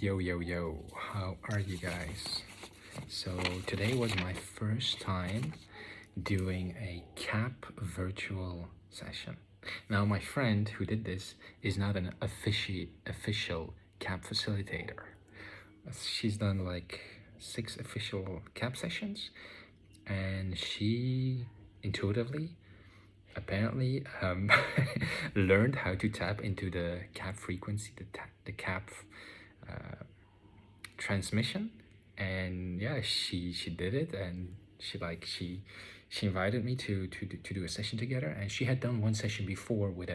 Yo, yo, yo, how are you guys? So today was my first time doing a CAP virtual session. Now my friend who did this is not an official CAP facilitator. She's done like 6 official CAP sessions, and she intuitively apparently learned how to tap into the CAP frequency, the CAP transmission. And yeah, she did it, and she invited me to do a session together. And she had done one session before with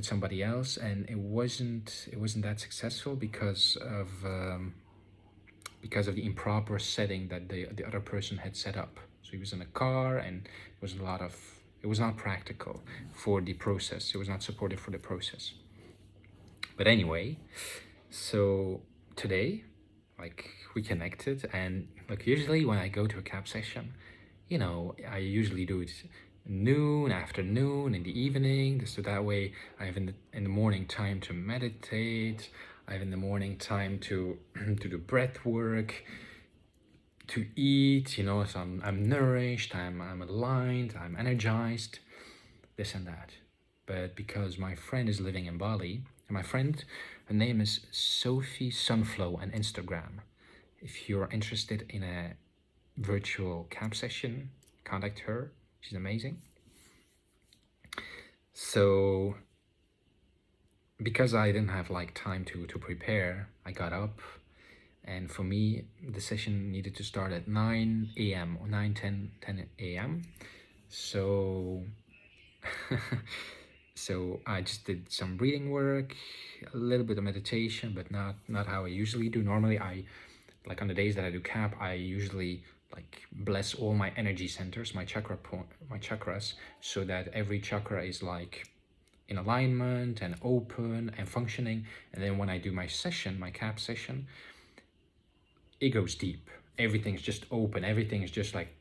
somebody else, and it wasn't that successful because of the improper setting that the other person had set up. So he was in a car, and it was not practical for the process. It was not supportive for the process. But anyway, so today, like, we connected, and like usually when I go to a CAP session, I usually do it noon, afternoon, in the evening, so that way I have in the morning time to meditate. I have in the morning time to to do breath work, to eat, so I'm nourished, I'm aligned, I'm energized, this and that. But because my friend is living in Bali, and my friend, her name is Sophie.sunflow on Instagram. If you're interested in a virtual camp session, contact her. She's amazing. So because I didn't have like time to prepare, I got up, and for me the session needed to start at 9 a.m. or 10 a.m. So so I just did some breathing work, a little bit of meditation, but not how I usually do. Normally I, like on the days that I do CAP, I usually like bless all my energy centers, my chakras, so that every chakra is like in alignment and open and functioning. And then when I do my session, my CAP session, it goes deep. Everything's just open. Everything is just like,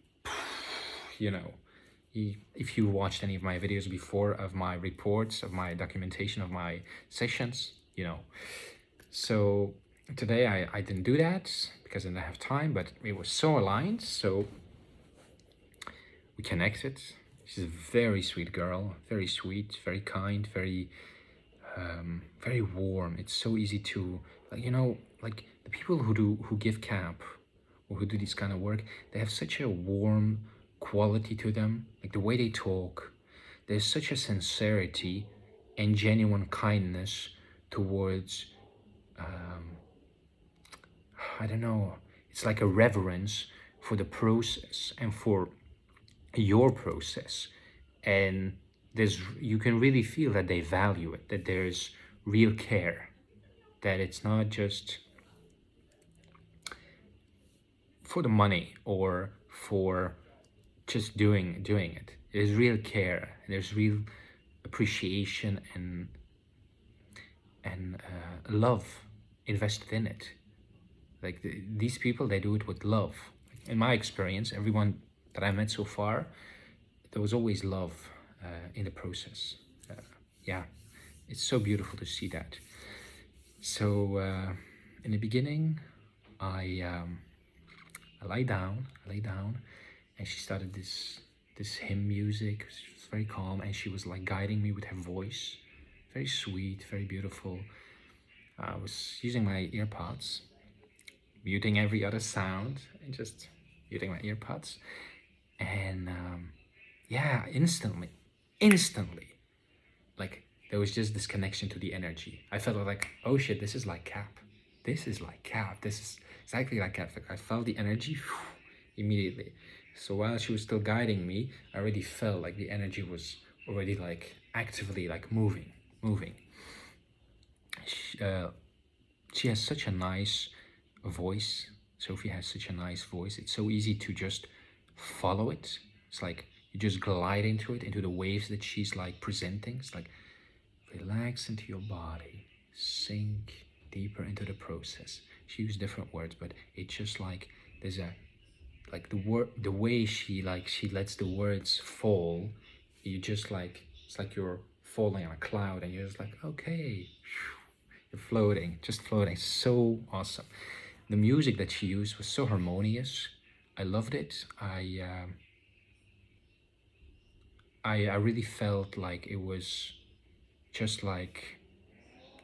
if you watched any of my videos before, of my reports, of my documentation of my sessions, So today I didn't do that because I didn't have time, but it was so aligned. So we connected. She's a very sweet girl, very sweet, very kind, very warm. It's so easy to, like the people who give CAP or who do this kind of work, they have such a warm quality to them. Like the way they talk, there's such a sincerity and genuine kindness towards, I don't know, it's like a reverence for the process and for your process. And you can really feel that they value it, that there's real care, that it's not just for the money or for just doing it. There's real care, there's real appreciation and love invested in it. Like these people, they do it with love. In my experience, everyone that I met so far, there was always love in the process. Yeah, it's so beautiful to see that. So in the beginning, I lay down, and she started this hymn music. She was very calm, and she was like guiding me with her voice, very sweet, very beautiful. I was using my earpods, muting every other sound, and just muting my earpods. And yeah, instantly, like there was just this connection to the energy. I felt like, oh shit, this is like CAP. This is like CAP. This is exactly like CAP. Like I felt the energy immediately. So while she was still guiding me, I already felt like the energy was already like actively like moving. She has such a nice voice. Sophie has such a nice voice. It's so easy to just follow it. It's like you just glide into it, into the waves that she's like presenting. It's like relax into your body, sink deeper into the process. She used different words, but it's just like there's a like the way she lets the words fall. You just like, it's like you're falling on a cloud, and you're just like, okay, you're just floating. So awesome. The music that she used was so harmonious. I loved it. I really felt like it was just like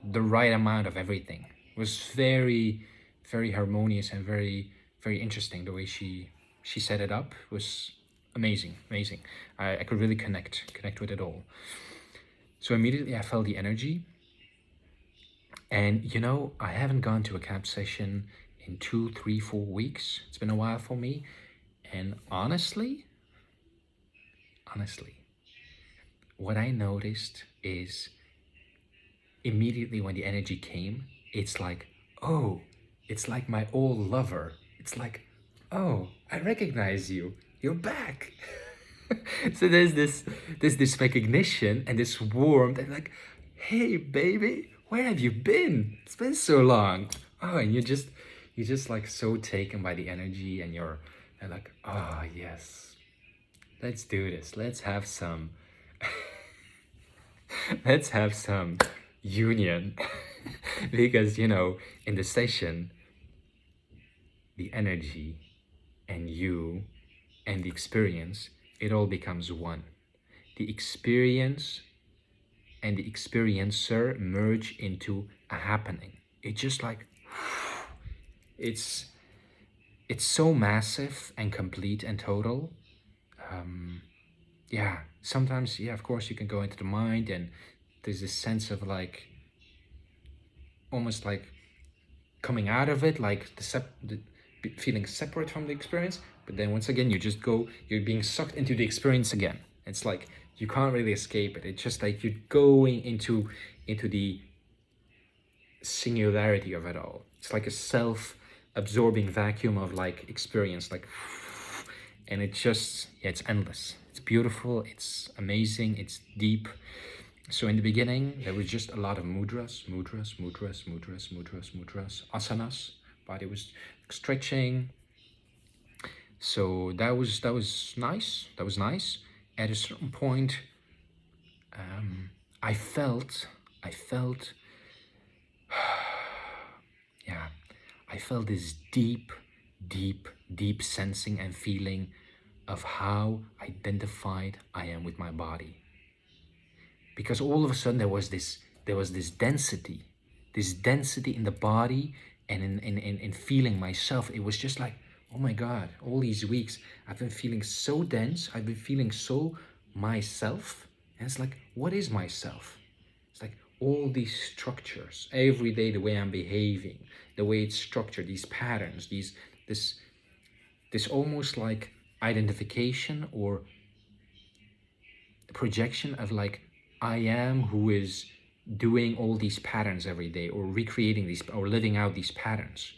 the right amount of everything. It was very, very harmonious and very, very interesting. The way she set it up was amazing, amazing. I could really connect with it all. So immediately I felt the energy. And you know, I haven't gone to a camp session in 2, 3, 4 weeks. It's been a while for me. And honestly, what I noticed is immediately when the energy came, it's like, oh, it's like my old lover. It's like, oh, I recognize you. You're back. So there's this recognition and this warmth and like, hey baby, where have you been? It's been so long. Oh, and you're just like so taken by the energy and and like, oh yes, let's do this. Let's have some union. Because you know, in the session, the energy and you and the experience, it all becomes one. The experience and the experiencer merge into a happening. It's just like, it's so massive and complete and total. Yeah, sometimes, yeah, of course you can go into the mind and there's this sense of like, almost like coming out of it, like the feeling separate from the experience. But then once again, you're being sucked into the experience again. It's like you can't really escape it. It's just like you're going into the singularity of it all. It's like a self-absorbing vacuum of like experience, like, and it's just, yeah, it's endless. It's beautiful. It's amazing. It's deep. So in the beginning, there was just a lot of mudras, asanas. Body was stretching. So that was nice. That was nice. At a certain point, I felt, yeah, I felt this deep sensing and feeling of how identified I am with my body. Because all of a sudden there was this density in the body and in feeling myself. It was just like, oh my God, all these weeks I've been feeling so dense, I've been feeling so myself. And it's like, what is myself? It's like all these structures, every day, the way I'm behaving, the way it's structured, these patterns, this almost like identification or projection of like, I am who is doing all these patterns every day, or recreating these, or living out these patterns.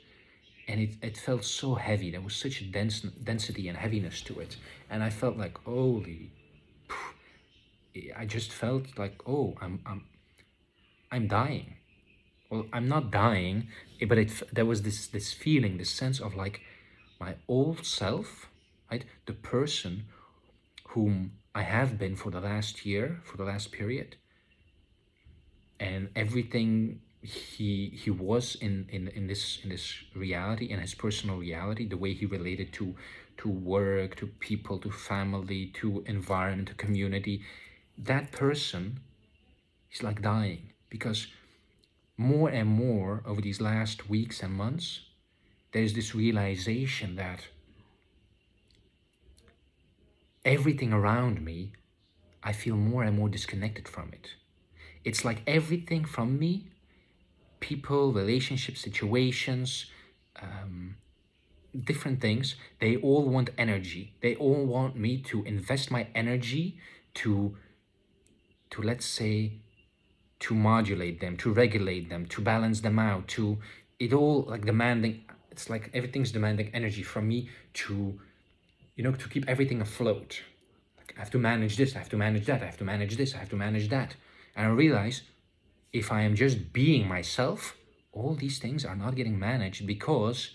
And it felt so heavy. There was such a density and heaviness to it. And I felt like, holy, I just felt like, oh, I'm dying. Well, I'm not dying, but there was this feeling, this sense of like my old self, right? The person whom I have been for the last year, for the last period, and everything he was in this reality, in his personal reality, the way he related to work, to people, to family, to environment, to community, that person, he's like dying. Because more and more over these last weeks and months, there's this realization that everything around me, I feel more and more disconnected from it. It's like everything from me, people, relationships, situations, different things, they all want energy. They all want me to invest my energy to let's say, to modulate them, to regulate them, to balance them out, to, it all like demanding, it's like everything's demanding energy from me to, you know, to keep everything afloat. Like, I have to manage this, I have to manage that, I have to manage this, I have to manage that. And I realize if I am just being myself, all these things are not getting managed because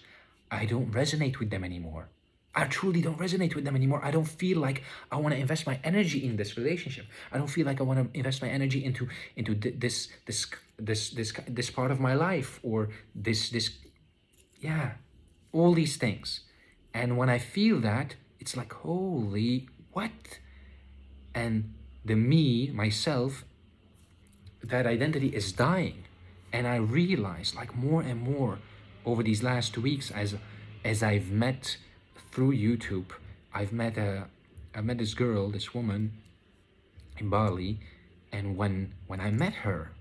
I don't resonate with them anymore. I truly don't resonate with them anymore. I don't feel like I want to invest my energy in this relationship. I don't feel like I want to invest my energy into this part of my life, or this yeah, all these things. And when I feel that, it's like, holy what? And the me, myself, that identity is dying. And I realize, like, more and more over these last 2 weeks, as I've met through YouTube, I met this girl, this woman in Bali, and when I met her,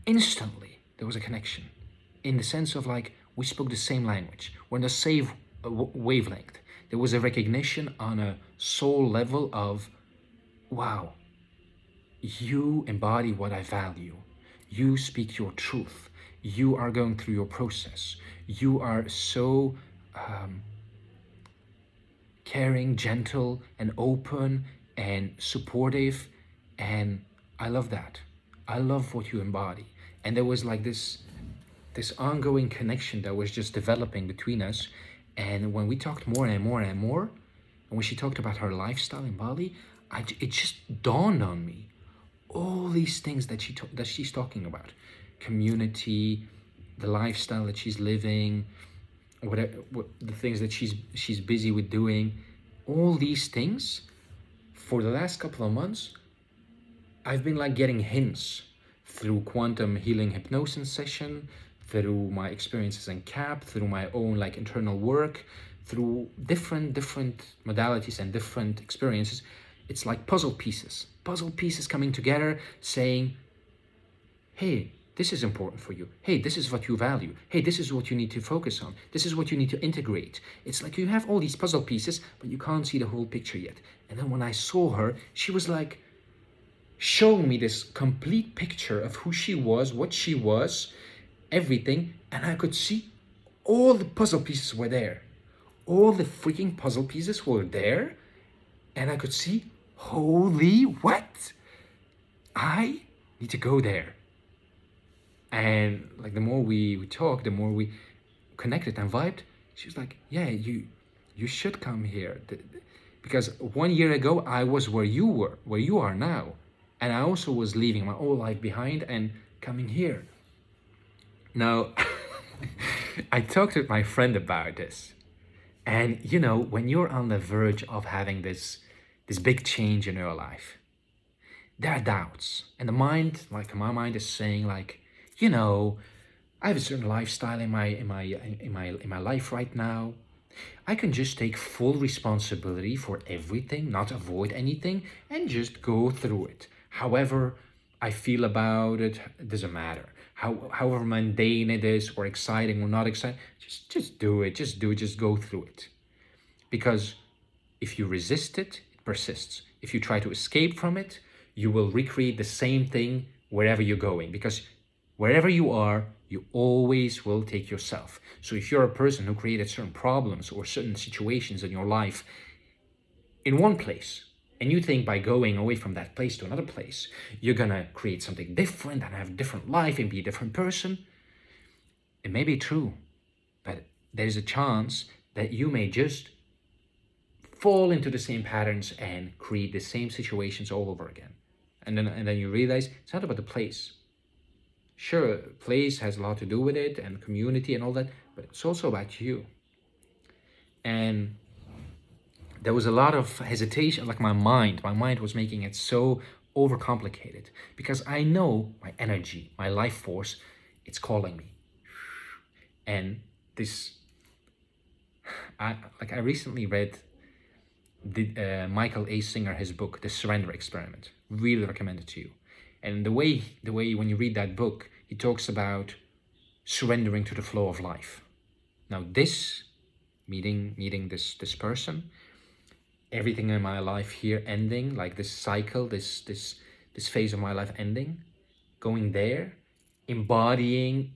instantly there was a connection, in the sense of, like, we spoke the same language, we're in the same wavelength. There was a recognition on a soul level of, wow, you embody what I value. You speak your truth. You are going through your process. You are so caring, gentle, and open, and supportive. And I love that. I love what you embody. And there was, like, this ongoing connection that was just developing between us. And when we talked more and more and more, and when she talked about her lifestyle in Bali, it just dawned on me all these things that she's talking about: community, the lifestyle that she's living, what the things that she's busy with doing. All these things, for the last couple of months, I've been, like, getting hints through quantum healing hypnosis session, through my experiences in CAP, through my own, like, internal work, through different modalities and different experiences. It's like puzzle pieces coming together, saying, hey, this is important for you. Hey, this is what you value. Hey, this is what you need to focus on. This is what you need to integrate. It's like you have all these puzzle pieces, but you can't see the whole picture yet. And then when I saw her, she was, like, showing me this complete picture of who she was, what she was, everything. And I could see all the puzzle pieces were there. All the freaking puzzle pieces were there. And I could see, holy what? I need to go there. And, like, the more we talked, the more we connected and vibed. She was like, yeah, you should come here. Because 1 year ago, I was where you are now. And I also was leaving my old life behind and coming here. Now, I talked with my friend about this. And, when you're on the verge of having this big change in your life, there are doubts. And the mind, like, my mind is saying, like, I have a certain lifestyle in my life right now. I can just take full responsibility for everything, not avoid anything, and just go through it. However I feel about it, it doesn't matter. However mundane it is, or exciting or not exciting, just do it. Just go through it. Because if you resist it, it persists. If you try to escape from it, you will recreate the same thing wherever you're going. Because wherever you are, you always will take yourself. So if you're a person who created certain problems or certain situations in your life in one place, and you think by going away from that place to another place, you're gonna create something different and have a different life and be a different person, it may be true, but there's a chance that you may just fall into the same patterns and create the same situations all over again. And then you realize it's not about the place. Sure, place has a lot to do with it, and community and all that, but it's also about you. And there was a lot of hesitation, like my mind was making it so overcomplicated, because I know my energy, my life force, it's calling me. And I recently read Michael A. Singer, his book, The Surrender Experiment. Really recommend it to you. And the way when you read that book, he talks about surrendering to the flow of life. Now, this meeting this person, everything in my life here ending, like this cycle, this phase of my life ending, going there, embodying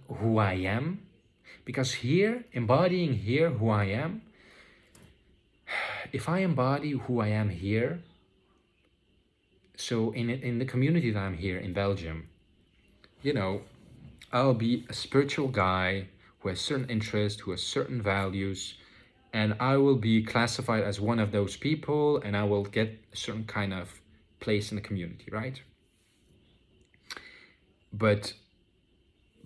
who I am. Because here, embodying here who I am, if I embody who I am here, so in the community that I'm here in Belgium, I'll be a spiritual guy who has certain interests, who has certain values, and I will be classified as one of those people, and I will get a certain kind of place in the community, right? But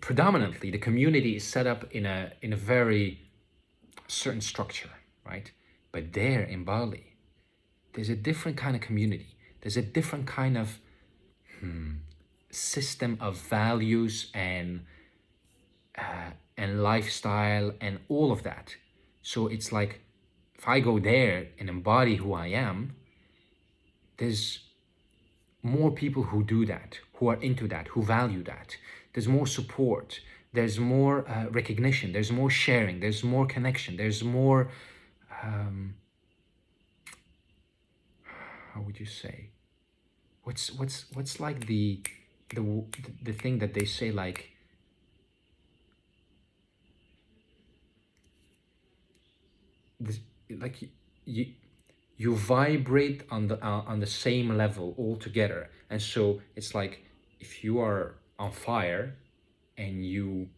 predominantly, the community is set up in a very certain structure, right? But there in Bali, there's a different kind of community. There's a different kind of system of values and lifestyle and all of that. So it's like if I go there and embody who I am, there's more people who do that, who are into that, who value that. There's more support. There's more recognition. There's more sharing. There's more connection. There's more, how would you say? What's like the thing that they say, like, this, like you vibrate on the same level all together. And so it's like if you are on fire and you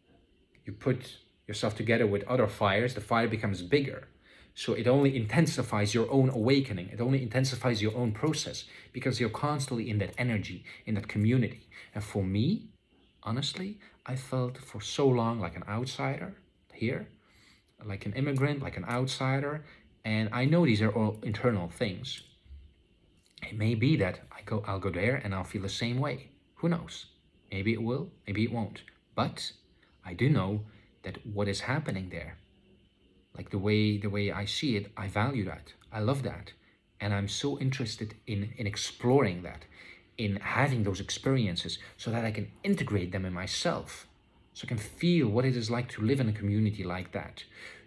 put yourself together with other fires, the fire becomes bigger. So it only intensifies your own awakening. It only intensifies your own process because you're constantly in that energy, in that community. And for me, honestly, I felt for so long like an outsider here, like an immigrant, like an outsider. And I know these are all internal things. It may be that I'll go there and I'll feel the same way. Who knows? Maybe it will, maybe it won't. But I do know that what is happening there, like the way I see it, I value that. I love that. And I'm so interested in exploring that, in having those experiences so that I can integrate them in myself. So I can feel what it is like to live in a community like that,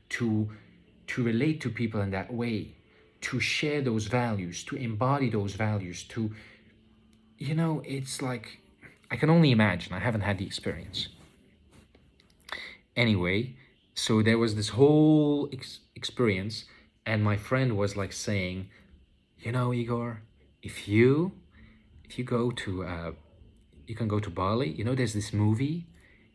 to relate to people in that way, to share those values, to embody those values, to, it's like, I can only imagine. I haven't had the experience. Anyway, so there was this whole experience, and my friend was like saying, Igor, if you go to, you can go to Bali. There's this movie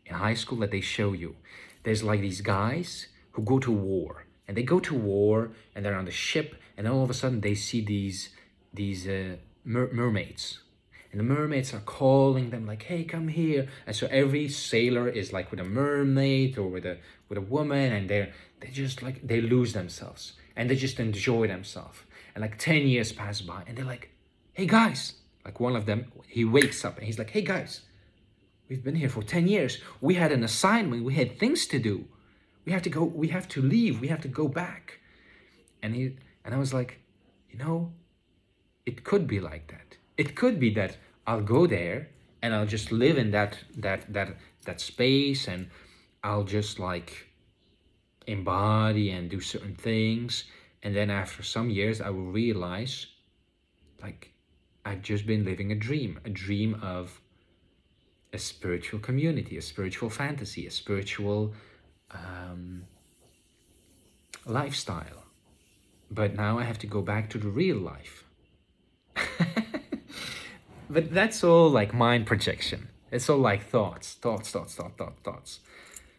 in high school that they show you. There's like these guys who go to war, and they go to war, and they're on the ship, and all of a sudden they see these mermaids. And the mermaids are calling them like, hey, come here. And so every sailor is like with a mermaid or with a woman, and they just like, they lose themselves and they just enjoy themselves. And like 10 years pass by and they're like, hey guys, like one of them, he wakes up and he's like, hey guys, we've been here for 10 years. We had an assignment. We had things to do. We have to go. We have to leave. We have to go back. And I was like, it could be like that. It could be that I'll go there and I'll just live in that space, and I'll just like embody and do certain things. And then after some years, I will realize like I've just been living a dream of a spiritual community, a spiritual fantasy, a spiritual lifestyle. But now I have to go back to the real life. But that's all like mind projection. It's all like thoughts.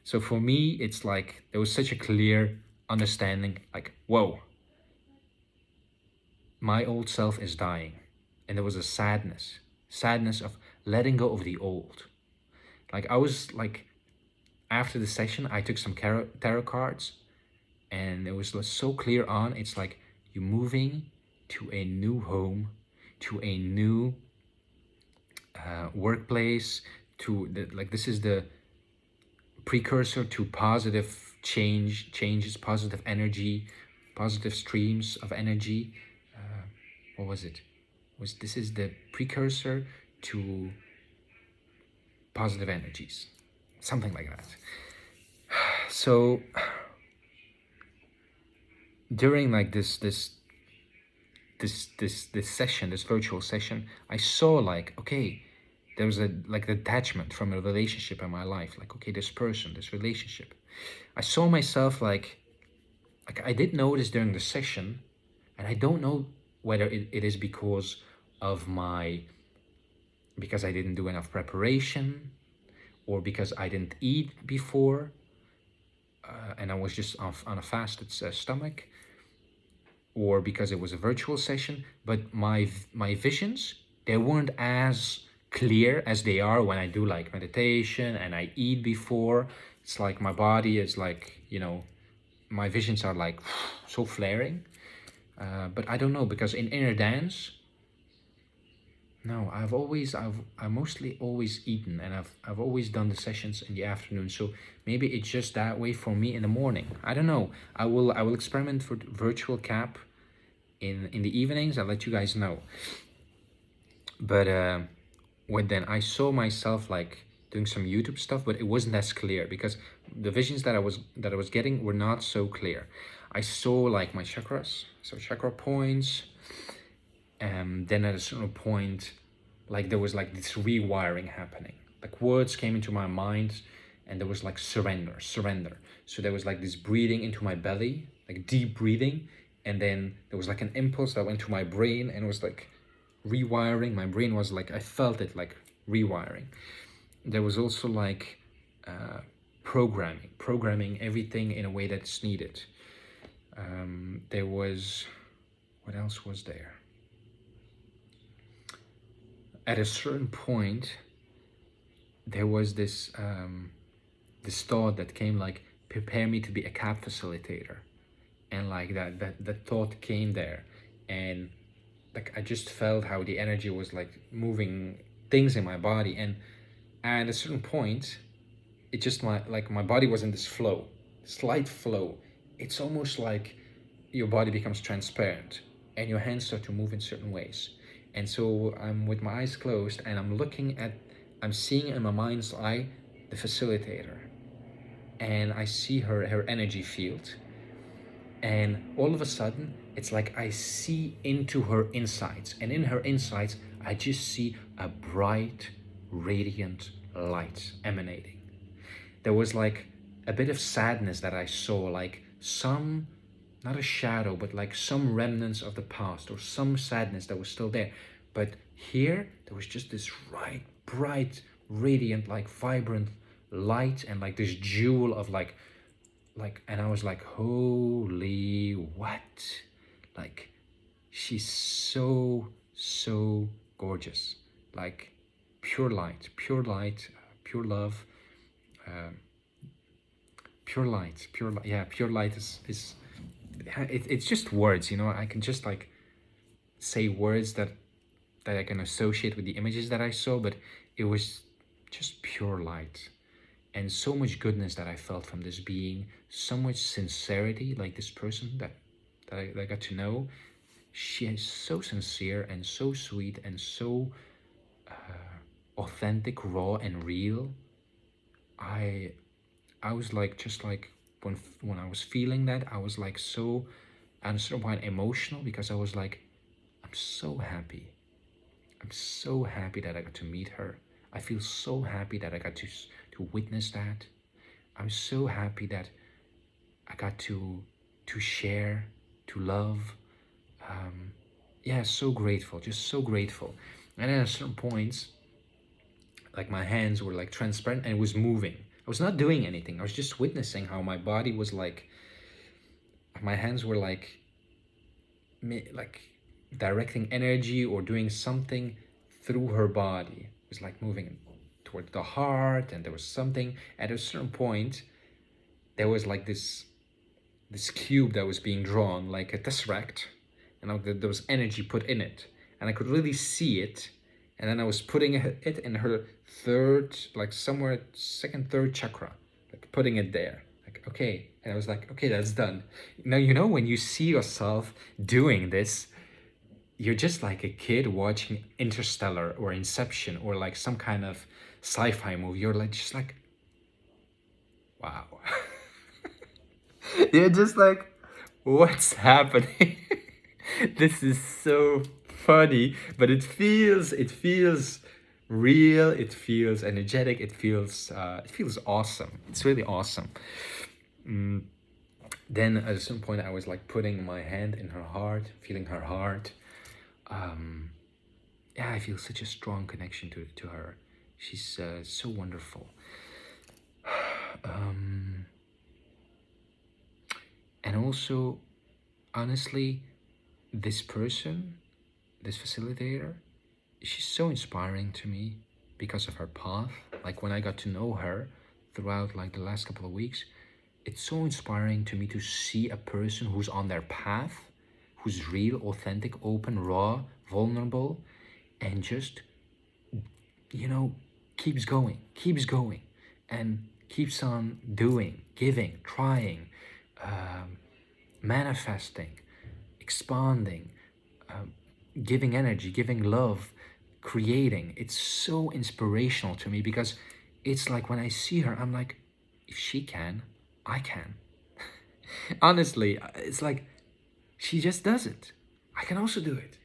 So for me, it's like there was such a clear understanding, like, whoa, my old self is dying. And there was a sadness of letting go of the old. Like I was like, after the session, I took some tarot cards, and it was so clear on, it's like you're moving to a new home, to a new workplace, this is the precursor to positive changes, positive energy, positive streams of energy. What was it? This is the precursor to positive energies, something like that. So during like this session, this virtual session, I saw like, okay, there was a like detachment from a relationship in my life. Like, okay, this person, this relationship. I saw myself like I did notice during the session, and I don't know whether it is because I didn't do enough preparation, or because I didn't eat before, and I was just on a fasted stomach, or because it was a virtual session. But my visions, they weren't as clear as they are when I do like meditation and I eat before. It's like my body is like, my visions are like so flaring. But I don't know, because in inner dance, no, I mostly always eaten, and I've always done the sessions in the afternoon. So maybe it's just that way for me in the morning. I don't know. I will experiment for virtual cap in the evenings. I'll let you guys know. But when then I saw myself like doing some YouTube stuff, but it wasn't as clear because the visions that I was getting were not so clear. I saw like my chakras, so chakra points. Then at a certain point, like there was like this rewiring happening. Like words came into my mind, and there was like surrender. So there was like this breathing into my belly, like deep breathing, and then there was like an impulse that went to my brain, and it was like rewiring. My brain was like, I felt it like rewiring. There was also like programming everything in a way that's needed. There was, what else was there? At a certain point, there was this thought that came like, prepare me to be a CAP facilitator. And like that thought came there, and like I just felt how the energy was like moving things in my body. And at a certain point, it just my body was in this flow, slight flow. It's almost like your body becomes transparent and your hands start to move in certain ways. And so I'm with my eyes closed, and I'm seeing in my mind's eye the facilitator, and I see her energy field. And all of a sudden, it's like I see into her insides, and in her insides, I just see a bright, radiant light emanating. There was like a bit of sadness that I saw, like some, not a shadow, but like some remnants of the past, or some sadness that was still there. But here, there was just this bright, radiant, like vibrant light, and like this jewel of like, and I was like, holy what? Like, she's so gorgeous. Like, pure light, pure love, yeah, pure light is it's just words, I can just like say words that I can associate with the images that I saw, but it was just pure light. And so much goodness that I felt from this being, so much sincerity, like this person that I got to know. She is so sincere and so sweet and so authentic, raw and real. I was like, just like when I was feeling that, I was like so, at a certain point, emotional, because I was like, I'm so happy. I'm so happy that I got to meet her. I feel so happy that I got to witness that. I'm so happy that I got to share, to love. Yeah, so grateful, just so grateful. And at a certain point, like my hands were like transparent and it was moving. I was not doing anything. I was just witnessing how my body was like, my hands were like directing energy or doing something through her body. It was like moving toward the heart, and there was something at a certain point. There was like this cube that was being drawn like a tesseract, and there was energy put in it, and I could really see it. And then I was putting it in her third, like somewhere second, third chakra, like putting it there. Like, okay. And I was like, okay, that's done. Now, when you see yourself doing this, you're just like a kid watching Interstellar or Inception or like some kind of sci-fi movie. You're like, just like, wow. You're just like, what's happening? This is so funny, but it feels real. It feels energetic. It feels awesome. It's really awesome. Then at a certain point, I was like putting my hand in her heart, feeling her heart. Yeah, I feel such a strong connection to her. She's so wonderful. And also, honestly, this person, this facilitator, she's so inspiring to me because of her path. Like when I got to know her throughout like the last couple of weeks, it's so inspiring to me to see a person who's on their path, who's real, authentic, open, raw, vulnerable, and just, you know, keeps going, and keeps on doing, giving, trying, manifesting, expanding, giving energy, giving love, creating. It's so inspirational to me because it's like when I see her, I'm like, if she can, I can. Honestly, it's like she just does it. I can also do it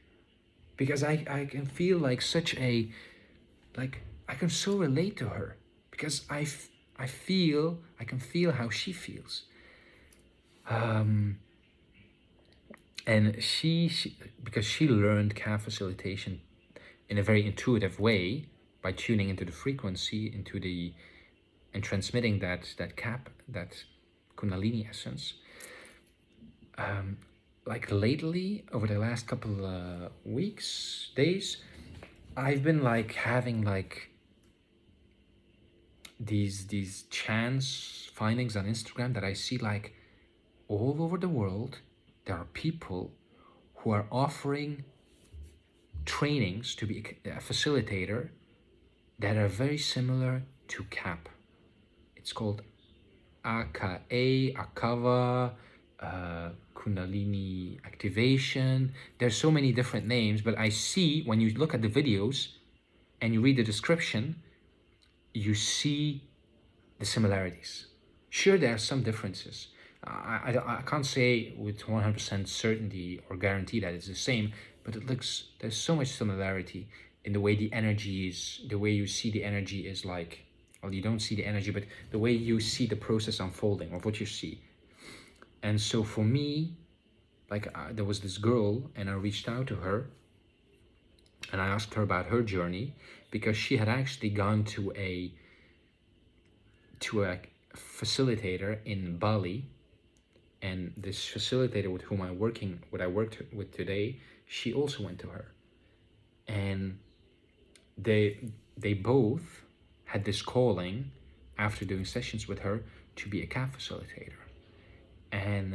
because I can feel like such a, like, I can so relate to her because I can feel how she feels. And she because she learned calf facilitation in a very intuitive way by tuning into the frequency, and transmitting that cap, that Kundalini essence. Like lately, over the last couple weeks, days, I've been like having like these chance findings on Instagram that I see like all over the world. There are people who are offering trainings to be a facilitator that are very similar to CAP. It's called AKA, Akava, Kundalini activation. There's so many different names, but I see when you look at the videos and you read the description, you see the similarities. Sure, there are some differences. I can't say with 100% certainty or guarantee that it's the same, but there's so much similarity in the way the energy is, the way you see the energy is like, well, you don't see the energy, but the way you see the process unfolding of what you see. And so for me, like there was this girl and I reached out to her and I asked her about her journey because she had actually gone to a facilitator in Bali, and this facilitator with whom I worked with today, she also went to her, and they both had this calling after doing sessions with her to be a CAF facilitator, and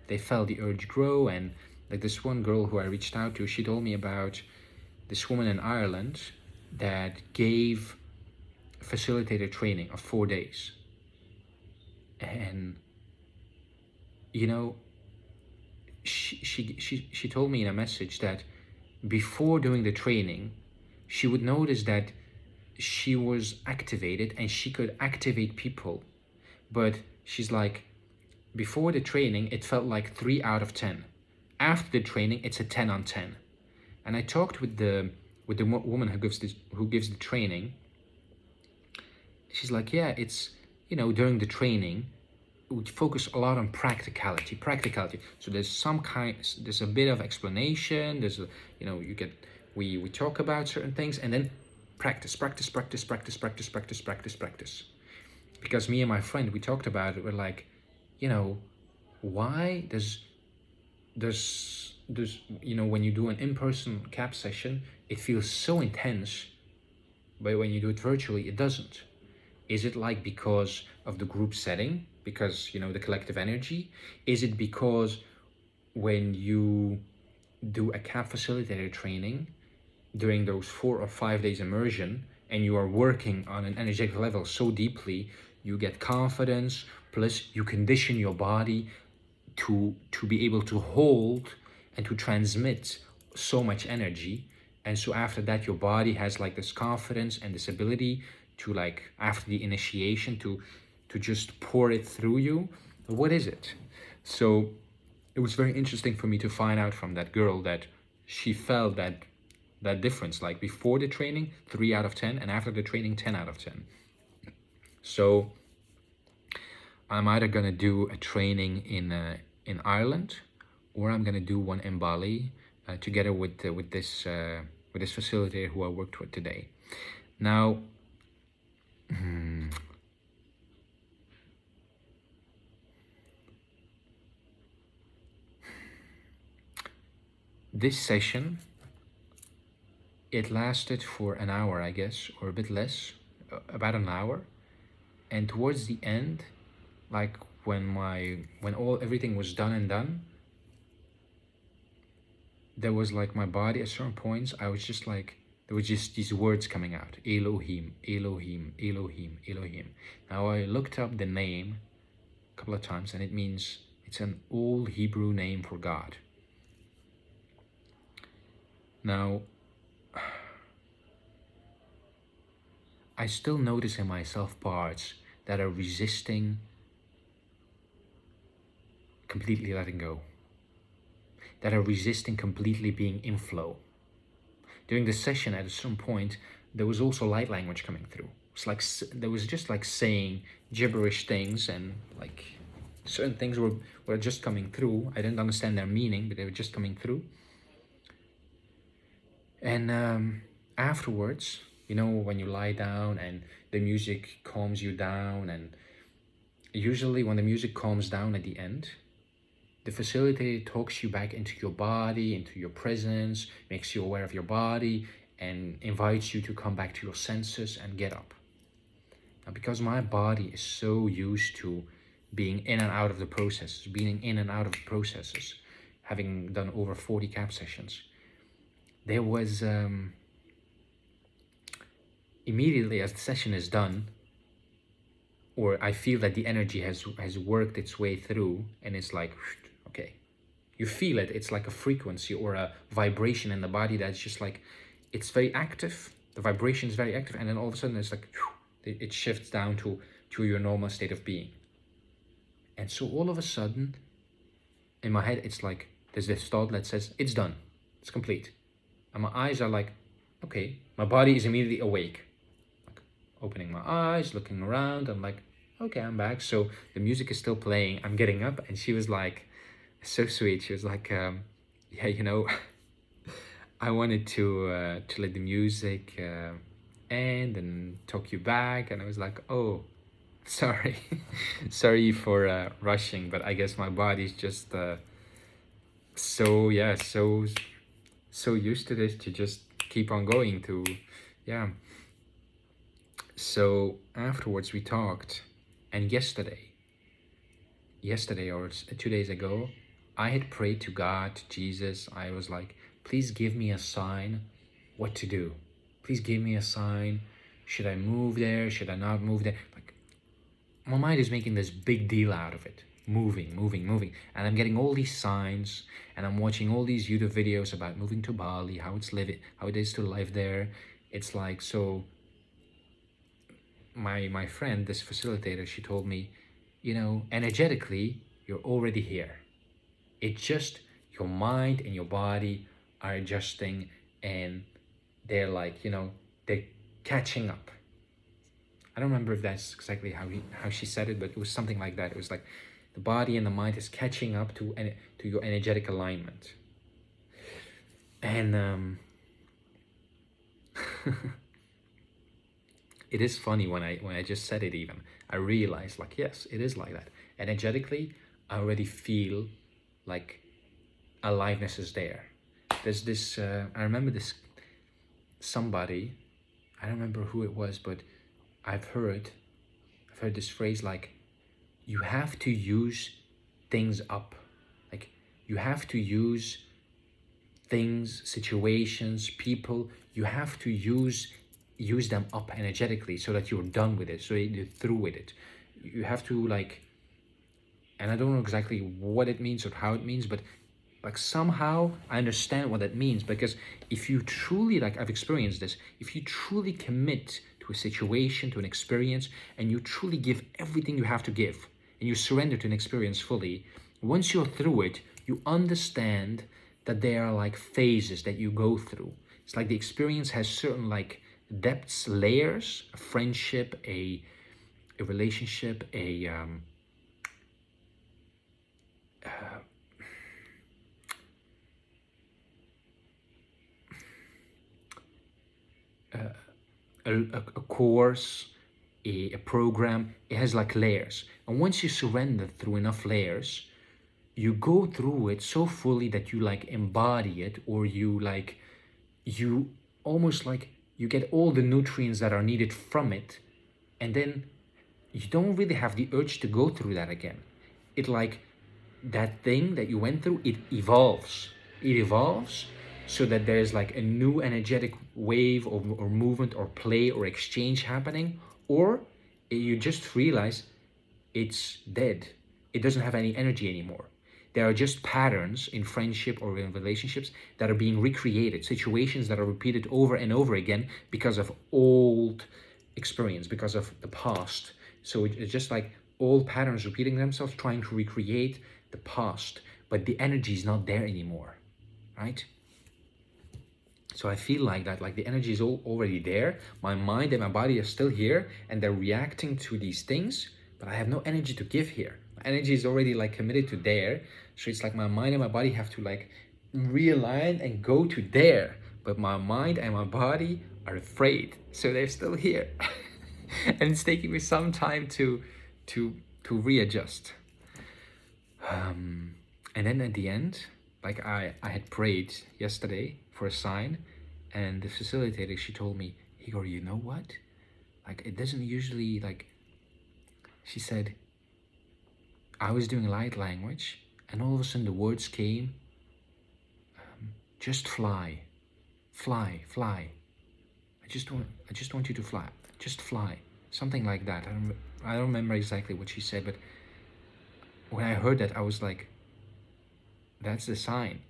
they felt the urge grow. And like this one girl who I reached out to, she told me about this woman in Ireland that gave facilitator training of 4 days. And you know, she told me in a message that before doing the training, she would notice that she was activated and she could activate people. But she's like, before the training, it felt like 3 out of 10. After the training, it's a 10 on 10. And I talked with the woman who gives the training. She's like, yeah, it's, during the training, we focus a lot on practicality. So there's a bit of explanation. There's we talk about certain things, and then practice. Because me and my friend, we talked about it. We're like, why does when you do an in-person CAP session, it feels so intense, but when you do it virtually, it doesn't. Is it like because of the group setting? Because, the collective energy? Is it because when you do a CAP facilitator training during those 4 or 5 days immersion and you are working on an energetic level so deeply, you get confidence, plus you condition your body to be able to hold and to transmit so much energy. And so after that, your body has like this confidence and this ability to, like, after the initiation, to just pour it through you. What is it? So it was very interesting for me to find out from that girl that she felt that difference, like before the training 3 out of 10, and after the training 10 out of 10. So I'm either gonna do a training in Ireland, or I'm gonna do one in Bali, together with this facilitator who I worked with today. Now, This session, it lasted for an hour, I guess, or a bit less, about an hour. And towards the end, like when everything was done and done, there was like my body at certain points, I was just like, there was just these words coming out: Elohim, Elohim, Elohim, Elohim. Now I looked up the name a couple of times, and it's an old Hebrew name for God. Now, I still notice in myself parts that are resisting completely letting go, that are resisting completely being in flow. During the session, at a certain point, there was also light language coming through. It's like there was just like saying gibberish things, and like certain things were just coming through. I didn't understand their meaning, but they were just coming through. And afterwards, you know, when you lie down and the music calms you down, and usually when the music calms down at the end, the facilitator talks you back into your body, into your presence, makes you aware of your body, and invites you to come back to your senses and get up. Now, because my body is so used to being in and out of the processes, having done over 40 CAP sessions, there was immediately as the session is done, or I feel that the energy has worked its way through, and it's like, okay, you feel it. It's like a frequency or a vibration in the body that's just like, it's very active. The vibration is very active, and then all of a sudden it's like, it shifts down to your normal state of being. And so all of a sudden, in my head, it's like, there's this thought that says, it's done, it's complete. And my eyes are like, okay, my body is immediately awake. Like, opening my eyes, looking around, I'm like, okay, I'm back. So the music is still playing, I'm getting up, and she was like, so sweet. She was like, yeah, you know, I wanted to let the music end and talk you back. And I was like, oh, sorry. Sorry for rushing, but I guess my body's just so, yeah, so used to this to just keep on going to, yeah. So afterwards we talked, and yesterday or 2 days ago, I had prayed to God, to Jesus. I was like, please give me a sign what to do. Please give me a sign. Should I move there? Should I not move there? Like, my mind is making this big deal out of it. Moving. And I'm getting all these signs, and I'm watching all these YouTube videos about moving to Bali, how it is to live there. It's like, so my friend, this facilitator, she told me, you know, energetically, you're already here. It's just your mind and your body are adjusting, and they're like, you know, they're catching up. I don't remember if that's exactly how she said it, but it was something like that. It was like the body and the mind is catching up to your energetic alignment. And it is funny when I just said it, even I realized, like, yes, it is like that. Energetically, I already feel like aliveness is there. There's this I remember this somebody, I don't remember who it was, but I've heard this phrase, like, you have to use things up. Like, you have to use things, situations, people, you have to use them up energetically so that you're done with it, so you're through with it. You have to, like, and I don't know exactly what it means or how it means, but like somehow I understand what that means, because if you truly, like, I've experienced this, if you truly commit to a situation, to an experience, and you truly give everything you have to give, and you surrender to an experience fully, once you're through it, you understand that there are like phases that you go through. It's like the experience has certain like depths, layers, a friendship, a relationship, a course, a program. It has like layers. And once you surrender through enough layers, you go through it so fully that you like embody it, or you almost like you get all the nutrients that are needed from it, and then you don't really have the urge to go through that again. It like that thing that you went through, it evolves. It evolves so that there's like a new energetic wave or movement or play or exchange happening, or you just realize it's dead. It doesn't have any energy anymore. There are just patterns in friendship or in relationships that are being recreated, situations that are repeated over and over again because of old experience, because of the past. So it's just like old patterns repeating themselves, trying to recreate the past, but the energy is not there anymore, right? So I feel like that, like the energy is already there. My mind and my body are still here, and they're reacting to these things, but I have no energy to give here. My energy is already like committed to there. So it's like my mind and my body have to like realign and go to there. But my mind and my body are afraid. So they're still here. And it's taking me some time to readjust. And then at the end, like I had prayed yesterday for a sign, and the facilitator, she told me, Igor, you know what? Like it doesn't usually like, she said, I was doing light language and all of a sudden the words came, just fly, fly, fly. I just want you to fly, just fly. Something like that. I don't remember exactly what she said, but when I heard that, I was like, that's the sign.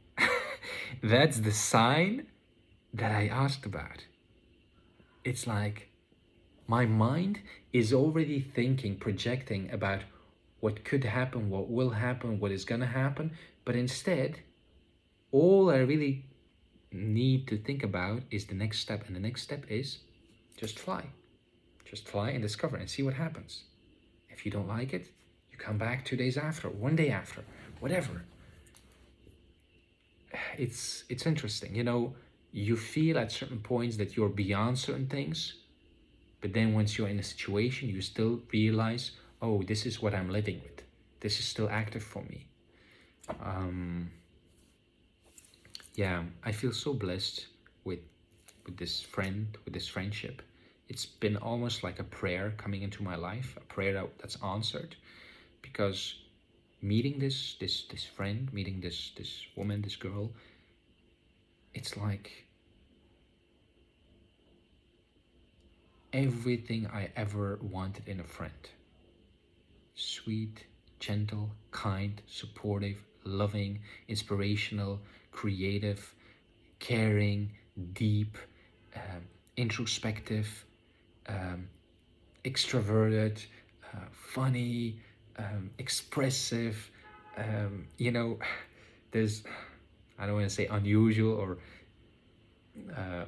That's the sign that I asked about. It's like my mind is already thinking, projecting about what could happen, what will happen, what is gonna happen. But instead, all I really need to think about is the next step. And the next step is just fly. Just fly and discover and see what happens. If you don't like it, you come back 2 days after, 1 day after, whatever. It's interesting, you know, you feel at certain points that you're beyond certain things, but then once you're in a situation, you still realize, oh, this is what I'm living with. This is still active for me. Yeah, I feel so blessed with this friend, with this friendship. It's been almost like a prayer coming into my life, a prayer that's answered, because meeting this friend, meeting this woman, this girl, it's like everything I ever wanted in a friend. Sweet, gentle, kind, supportive, loving, inspirational, creative, caring, deep, introspective, extroverted, funny, expressive. You know, there's, I don't want to say unusual or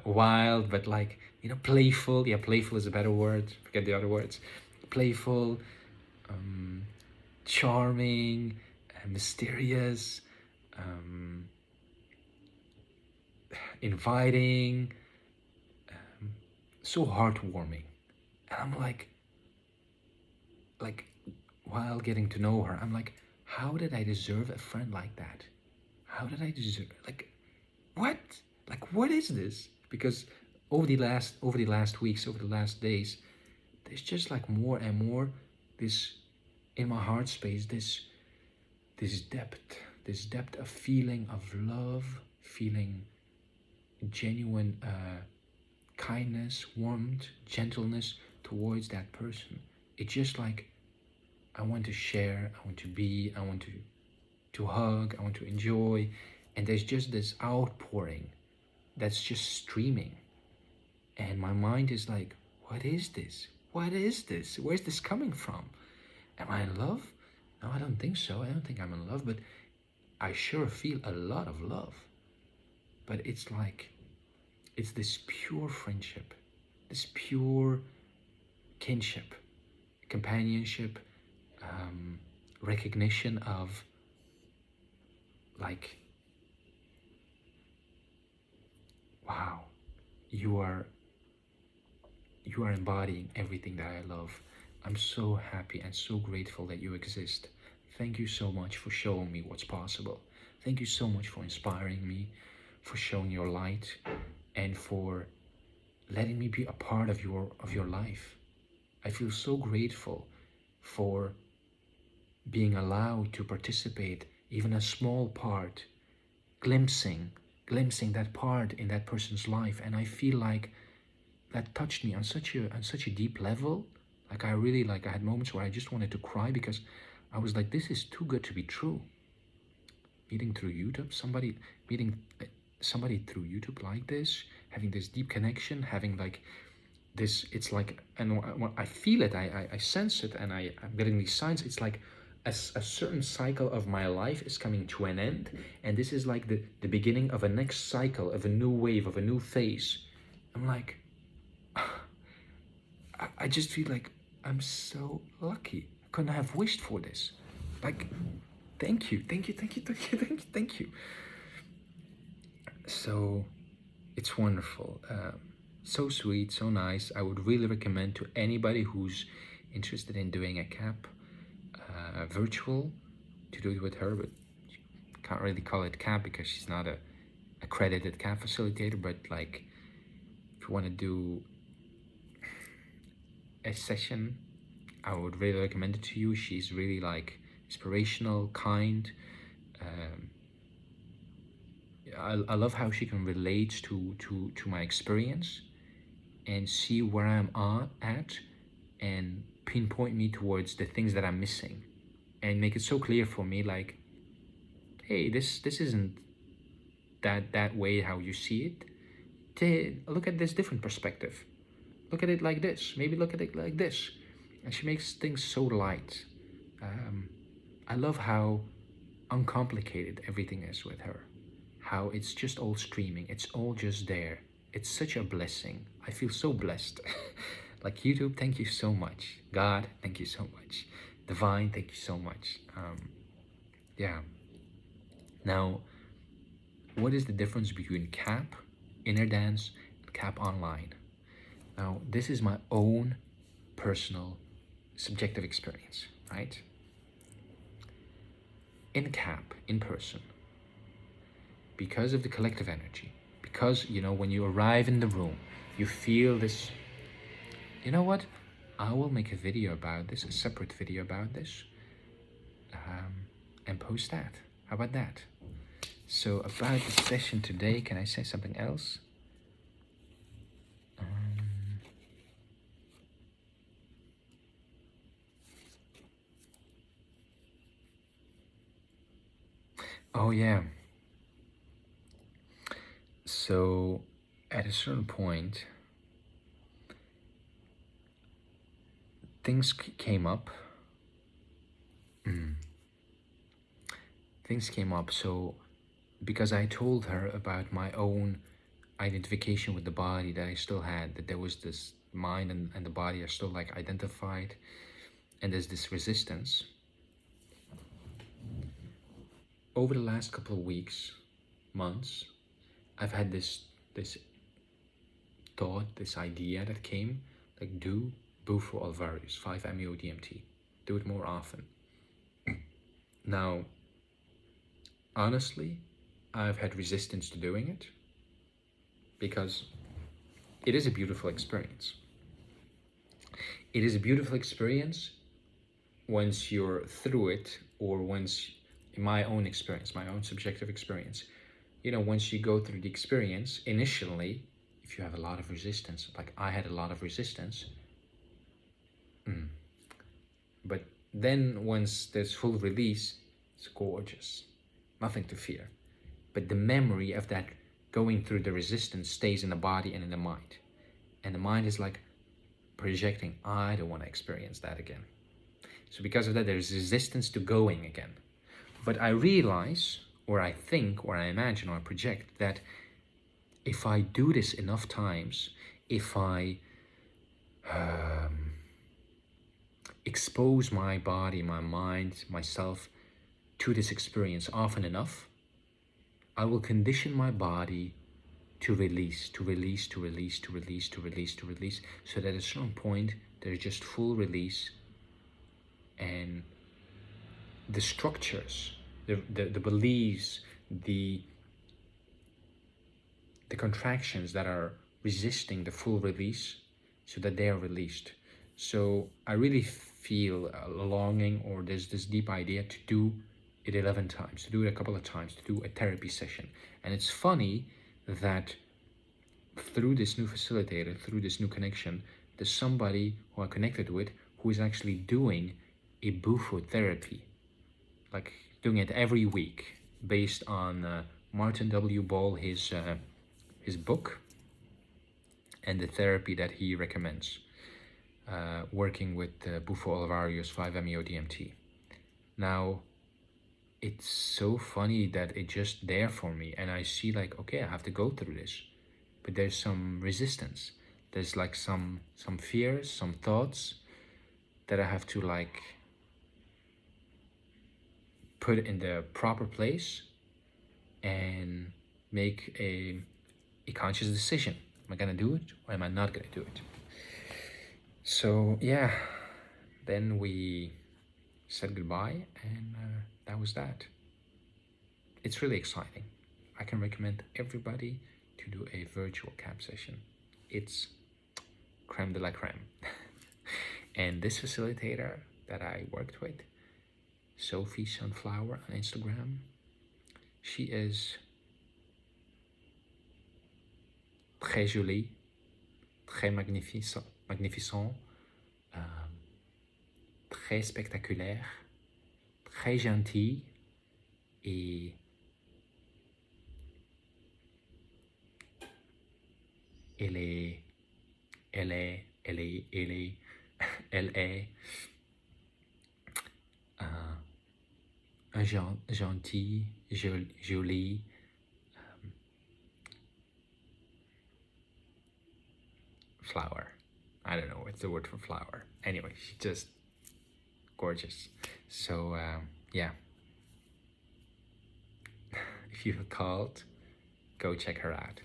wild, but like, you know, playful. Yeah, playful is a better word. Forget the other words. Playful, charming, mysterious, inviting, so heartwarming. And I'm like while getting to know her, I'm like, how did I deserve a friend like that? How did I deserve, like, what? Like, what is this? Because over the last weeks, over the last days, there's just like more and more this in my heart space, this depth of feeling of love, feeling genuine kindness, warmth, gentleness towards that person. It's just like I want to share, I want to be, I want to hug, I want to enjoy, and there's just this outpouring that's just streaming, and my mind is like, what is this? What is this? Where's this coming from? Am I in love? No, I don't think so. I don't think I'm in love, but I sure feel a lot of love. But it's like, it's this pure friendship, this pure kinship, companionship, recognition of like, wow, you are you are embodying everything that I love. I'm so happy and so grateful that you exist. Thank you so much for showing me what's possible. Thank you so much for inspiring me, for showing your light, and for letting me be a part of your life. I feel so grateful for being allowed to participate, even a small part, glimpsing that part in that person's life. And I feel like that touched me on such a deep level. Like I really, like, I had moments where I just wanted to cry, because I was like, this is too good to be true. Meeting through YouTube, meeting somebody through YouTube like this, having this deep connection, having like this, it's like, and when I feel it, I sense it, and I'm getting these signs. It's like a certain cycle of my life is coming to an end, and this is like the beginning of a next cycle, of a new wave, of a new phase. I'm like, I just feel like I'm so lucky. I couldn't have wished for this. Like, thank you. So it's wonderful. So sweet, so nice. I would really recommend to anybody who's interested in doing a CAP virtual to do it with her, but you can't really call it CAP because she's not a accredited CAP facilitator. But like, if you want to do a session, I would really recommend it to you. She's really like inspirational, kind. I love how she can relate to my experience and see where I'm at, and pinpoint me towards the things that I'm missing, and make it so clear for me, like, hey, this isn't that way how you see it. Look at this different perspective. Look at it like this. Maybe look at it like this. And she makes things so light. I love how uncomplicated everything is with her. How it's just all streaming. It's all just there. It's such a blessing. I feel so blessed. Like, YouTube, thank you so much. God, thank you so much. Divine, thank you so much. Yeah. Now, what is the difference between CAP, Inner Dance, and CAP Online? Now, this is my own personal subjective experience, right? In CAP, in person, because of the collective energy, because, you know, when you arrive in the room, you feel this, you know what? I will make a video about this, a separate video about this, and post that. How about that? So about the session today, can I say something else? Oh yeah. So at a certain point, things came up. Things came up. So because I told her about my own identification with the body that I still had, that there was this mind and the body are still like identified, and there's this resistance. Over the last couple of weeks, months, I've had this thought, this idea that came, like, do Bufo Alvarez, 5-MeO-DMT. Do it more often. Now, honestly, I've had resistance to doing it, because it is a beautiful experience. It is a beautiful experience once you're through it, or once, in my own experience, my own subjective experience, you know, once you go through the experience, initially, if you have a lot of resistance, like I had a lot of resistance, but then once there's full release, it's gorgeous, nothing to fear. But the memory of that going through the resistance stays in the body and in the mind. And the mind is like projecting, I don't want to experience that again. So because of that, there's resistance to going again. But I realize, or I think, or I imagine, or I project that if I do this enough times, if I expose my body, my mind, myself to this experience often enough, I will condition my body to release, to release, to release, to release, to release, to release, so that at a certain point there's just full release, and the structures, the beliefs, the contractions that are resisting the full release, so that they are released. So I really feel a longing, or there's this deep idea to do it 11 times, to do it a couple of times, to do a therapy session. And it's funny that through this new facilitator, through this new connection, there's somebody who I connected with who is actually doing a bufo therapy, like doing it every week, based on Martin W. Ball, his book, and the therapy that he recommends, working with Bufo Olivarius 5-MeO-DMT. Now, it's so funny that it's just there for me, and I see like, okay, I have to go through this, but there's some resistance. There's like some fears, some thoughts that I have to like put in the proper place and make a conscious decision. Am I gonna do it, or am I not gonna do it? So yeah, then we said goodbye, and that was that. It's really exciting. I can recommend everybody to do a virtual camp session. It's creme de la creme. And this facilitator that I worked with, Sophie.sunflow on Instagram, she is très jolie, très magnificent, très spectaculaire, très gentille, et elle est un gentil, joli, flower. I don't know what's the word for flower. Anyway, she's just gorgeous. So yeah, if you feel called, go check her out.